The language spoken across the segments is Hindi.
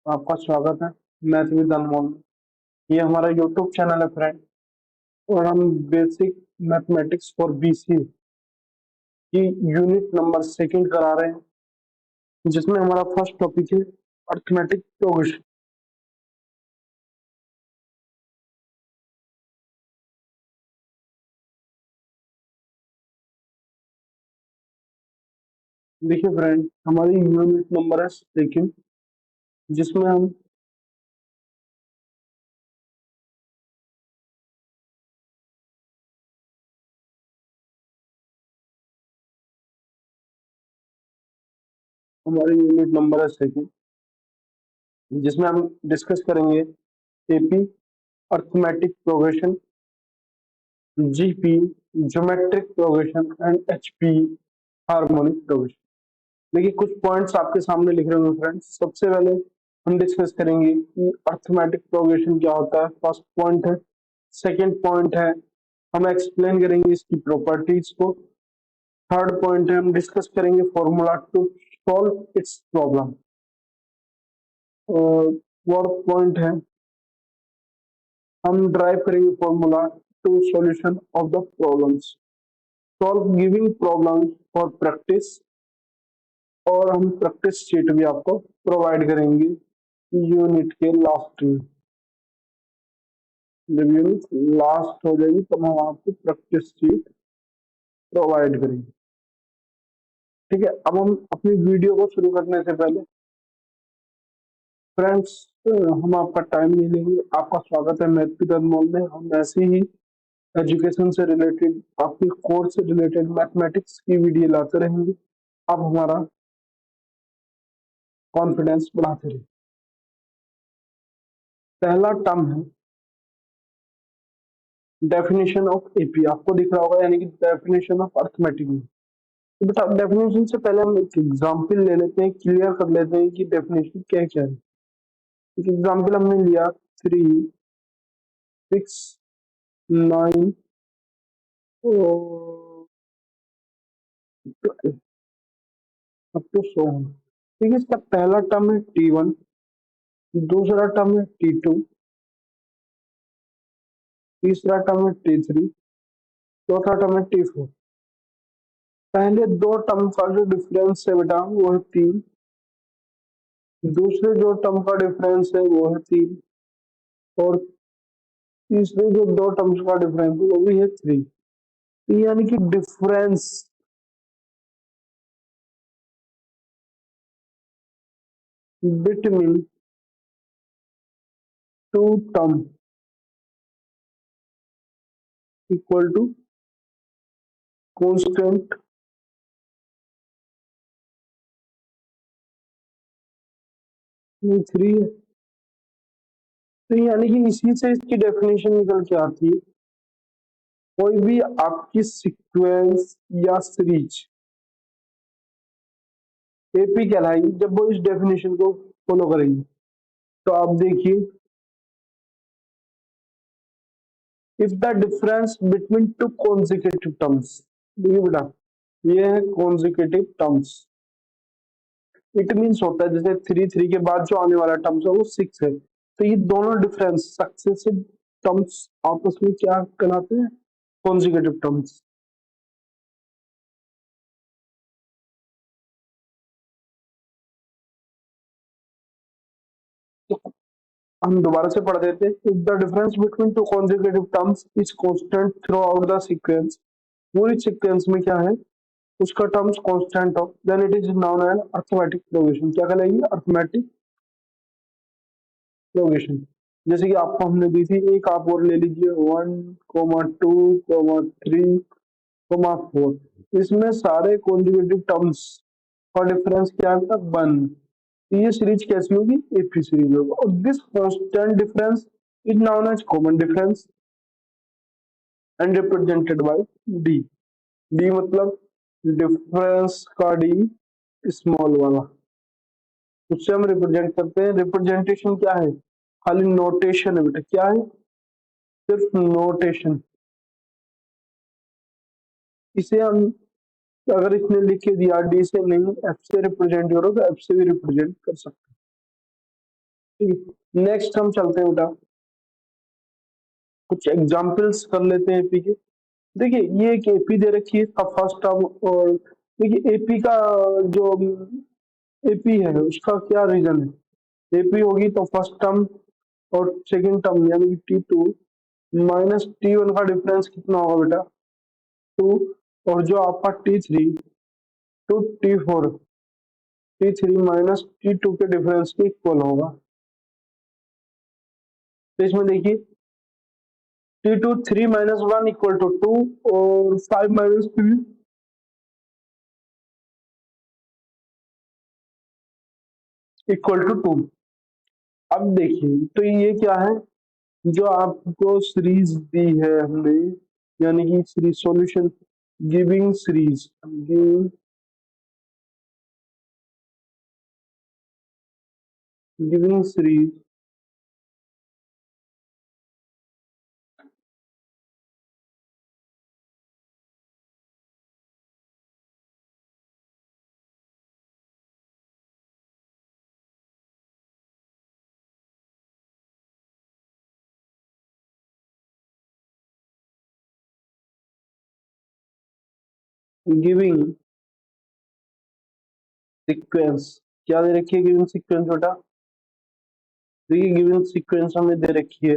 आपका स्वागत है मैथ विद अनमोल में। ये हमारा यूट्यूब चैनल है फ्रेंड, और हम बेसिक मैथमेटिक्स फॉर बीसी की यूनिट नंबर सेकंड करा रहे हैं, जिसमें हमारा फर्स्ट टॉपिक है अर्थमेटिक प्रोग्रेशन। देखिए फ्रेंड, हमारी यूनिट नंबर है सेकंड, जिसमें हम हमारी यूनिट नंबर है सेकंड, जिसमें हम डिस्कस करेंगे AP arithmetic progression, GP geometric progression and HP harmonic progression. देखिए, कुछ पॉइंट्स आपके सामने लिख रहे होंगे फ्रेंड्स। सबसे पहले हम डिस्कस करेंगे कि अर्थमेटिक प्रोग्रेशन क्या होता है, फर्स्ट पॉइंट है। सेकंड पॉइंट है, हम एक्सप्लेन करेंगे इसकी प्रॉपर्टीज को। थर्ड पॉइंट है, हम डिस्कस करेंगे formula to solve its problem. और फोर्थ पॉइंट है, हम ड्राइव करेंगे formula to solution of the problems, solve giving problems for practice. और हम प्रैक्टिस शीट भी आपको प्रोवाइड करेंगे यूनिट के लास्ट में। जब यूनिट लास्ट हो जाएगी तब हम आपको प्रैक्टिस शीट प्रोवाइड करेंगे। ठीक है, अब हम अपनी वीडियो को शुरू करने से पहले फ्रेंड्स, हम आपका टाइम नहीं लेंगे। आपका स्वागत है मैथ विद अनमोल में। हम ऐसे ही एजुकेशन से रिलेटेड, आपकी कोर्स से रिलेटेड मैथमेटिक्स की वीडियो लाते रहेंगे। आप हमारा कॉन्फिडेंस बढ़ाते रहिए। पहला टर्म है डेफिनेशन ऑफ एपी, आपको दिख रहा होगा, यानी कि डेफिनेशन ऑफ अर्थमेटिक। तो बेटा, डेफिनेशन से पहले हम एक एग्जांपल ले लेते हैं, क्लियर कर लेते हैं कि डेफिनेशन क्या क्या है। एक एग्जांपल हमने लिया 3, 6, 9 अप टू 100। ठीक है, इसका पहला टर्म है T1, दूसरा टर्म है T2, तीसरा टर्म है T3, चौथा टर्म है T4। पहले दो टर्म का जो डिफरेंस है बेटा वो है 3, दूसरे जो टर्म का डिफरेंस है वो है 3, और तीसरे जो दो टर्म्स का डिफरेंस है वो भी है 3। यानी कि difference between two term equal to constant 3 है। तो यानी कि इसी से इसकी डेफिनेशन निकल के आती है, कोई भी आपकी सीक्वेंस या सीरीज एपी कहलाएगी जब वो इस डेफिनेशन को फॉलो करेगी। तो आप देखिए, if the difference between two consecutive terms, देखिए बेटा, ये है कॉन्जिक्यूटिव टर्म्स। इट मीन्स होता है जैसे 3 के बाद जो आने वाला टर्म्स है वो 6 है, तो ये दोनों डिफरेंस सक्सेसिव टर्म्स आपस में क्या कहलाते हैं, कॉन्जिक्यूटिव टर्म्स। हम दोबारा से पढ़ देते हैं। If the difference between two consecutive terms is constant throughout the sequence, पूरी सीक्वेंस में क्या है, उसका टर्म्स कांस्टेंट हो, then it is known as arithmetic progression. क्या कहलाएगी, अर्थमेटिक प्रोग्रेशन। जैसे कि आपको हमने दी थी, एक आप और ले लीजिए 1, 2, 3, 4। इसमें सारे कॉन्जुगेटिव टर्म्स का डिफरेंस क्या है, 1। ये सीरीज कैसी होगी, एपी सीरीज होगा। और this constant difference is known as common difference and represented by d. D मतलब डिफरेंस का डी, स्मॉल वाला, उससे हम रिप्रेजेंट करते हैं। रिप्रेजेंटेशन क्या है, खाली नोटेशन है बेटा। क्या है, सिर्फ नोटेशन। इसे हम, अगर इसने लिख के दिया डी से नहीं एफ से रिप्रेजेंट करो, तो एफ से भी रिप्रेजेंट कर सकते हैं। ठीक है, नेक्स्ट हम चलते हैं बेटा, कुछ एग्जांपल्स कर लेते हैं एपी के। देखिए ये एक एपी दे रखी है इसका फर्स्ट टर्म, और देखिए एपी का जो एपी है उसका क्या रीजन है, एपी होगी तो फर्स्ट टर्म और सेकंड टर्म यानी कि T2 माइनस T1 का डिफरेंस कितना होगा बेटा 2, और जो आपका T3 to T4 T3 minus T2 के डिफरेंस के इक्वल होगा। तो इसमें देखिए T2 3 माइनस 1 इक्वल टू 2 और 5 माइनस 3 इक्वल टू 2। अब देखिए तो ये क्या है, जो आपको सीरीज दी है हमने, यानी कि series solution giving series, giving series giving sequence, क्या दे रखी है गिविंग सीक्वेंस बेटा, देखिए गिविंग सीक्वेंस हमें दे रखी है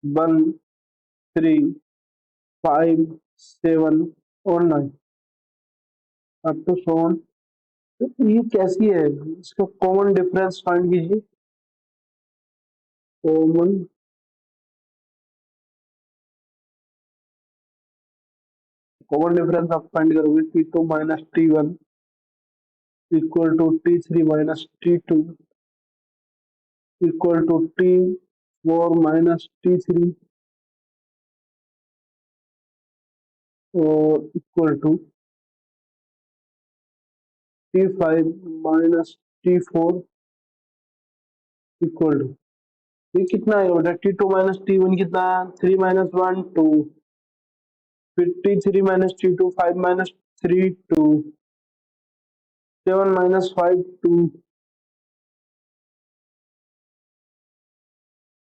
1 3 5 7 और 9 अप टू 7। तो ये कैसी है, इसका कॉमन डिफरेंस फाइंड कीजिए, कॉमन कॉमन डिफरेंस आप फाइंड करोगे T2 minus T1 equal to T3 minus T2 equal to T4 minus T3 और equal to T5 minus T4 equal to, ये कितना है बेटा T2 माइनस T1 कितना है 3 माइनस 1 2, फिर T3 minus T2 5 minus 3 2, 7 minus 5 2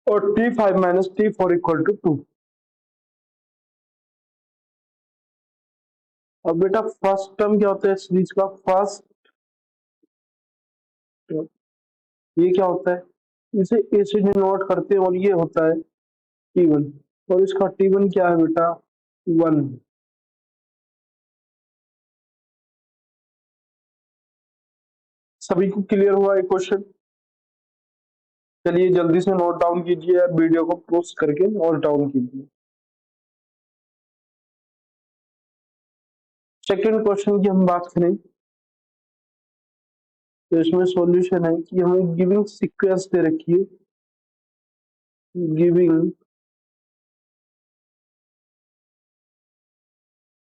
और T5 minus T4 equal to 2। अब बेटा फर्स्ट टर्म क्या होता है सीरीज का, फर्स्ट ये क्या होता है, इसे ए से डिनोट करते हैं और ये होता है T1, और इसका T1 क्या है बेटा 1। सभी को क्लियर हुआ ये क्वेश्चन, चलिए जल्दी से नोट डाउन कीजिए, वीडियो को पॉज करके नोट डाउन कीजिए। सेकंड क्वेश्चन की हम बात करें तो इसमें सॉल्यूशन है कि हमें गिविंग सीक्वेंस दे रखी है, गिविंग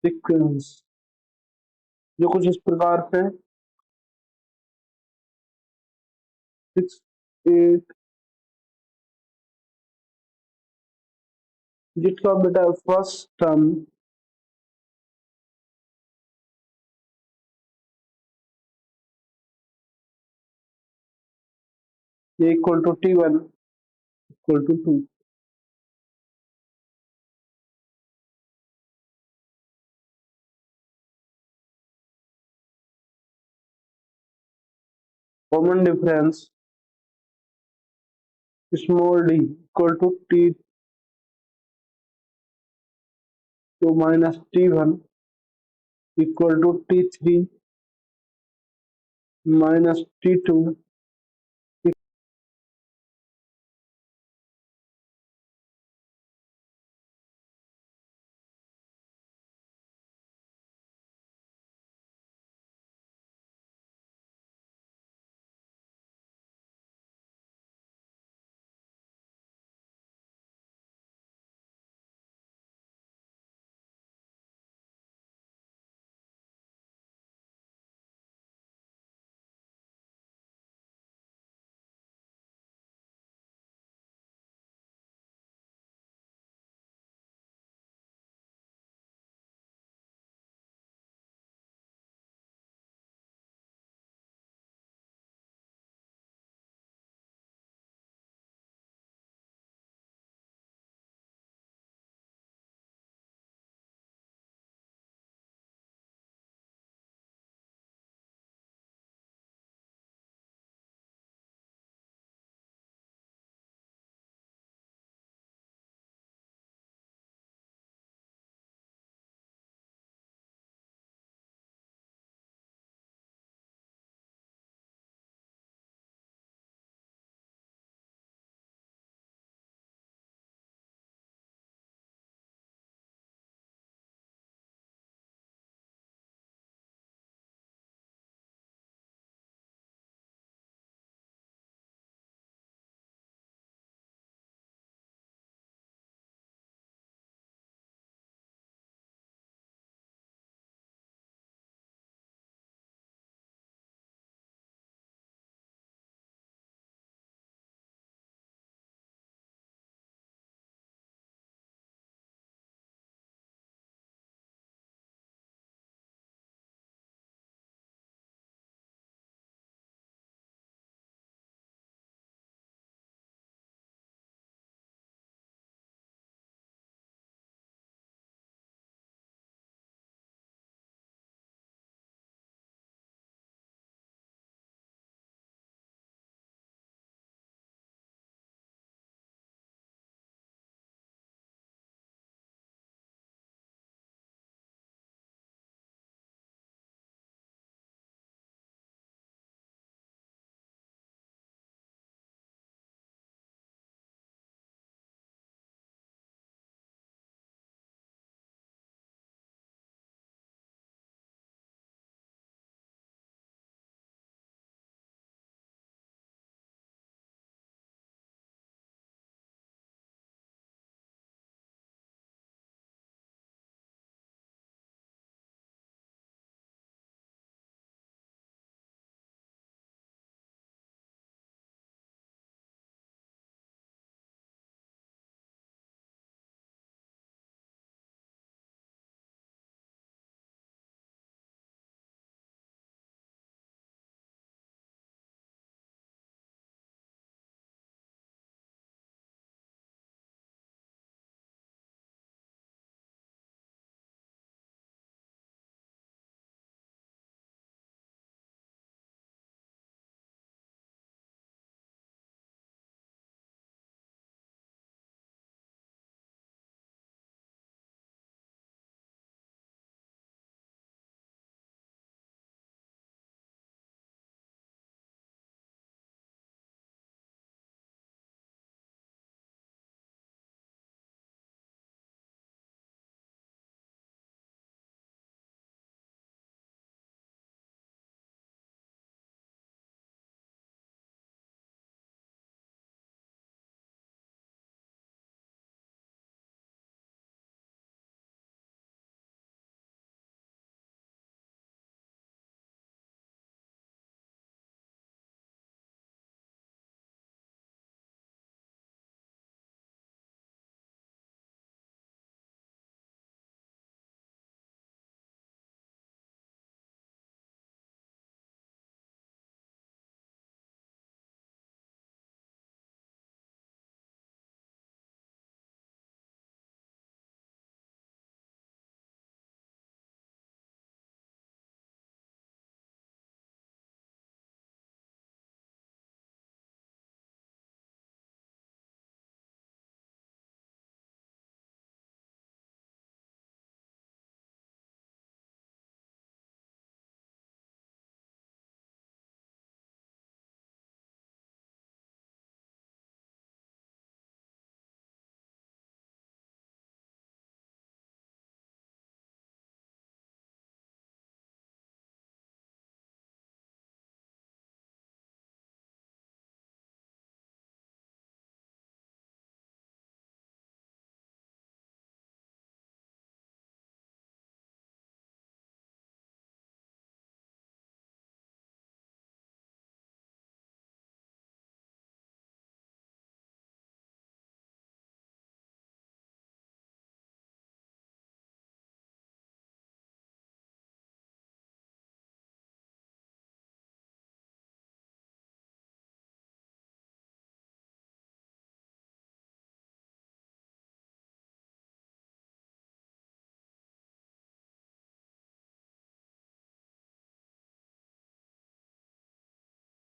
सीक्वेंस जो कुछ इस प्रकार से 6 8, जिसका बेटा first term equal to T1 equal to 2। Common difference small d equal to T2 minus T1 equal to T3 minus T2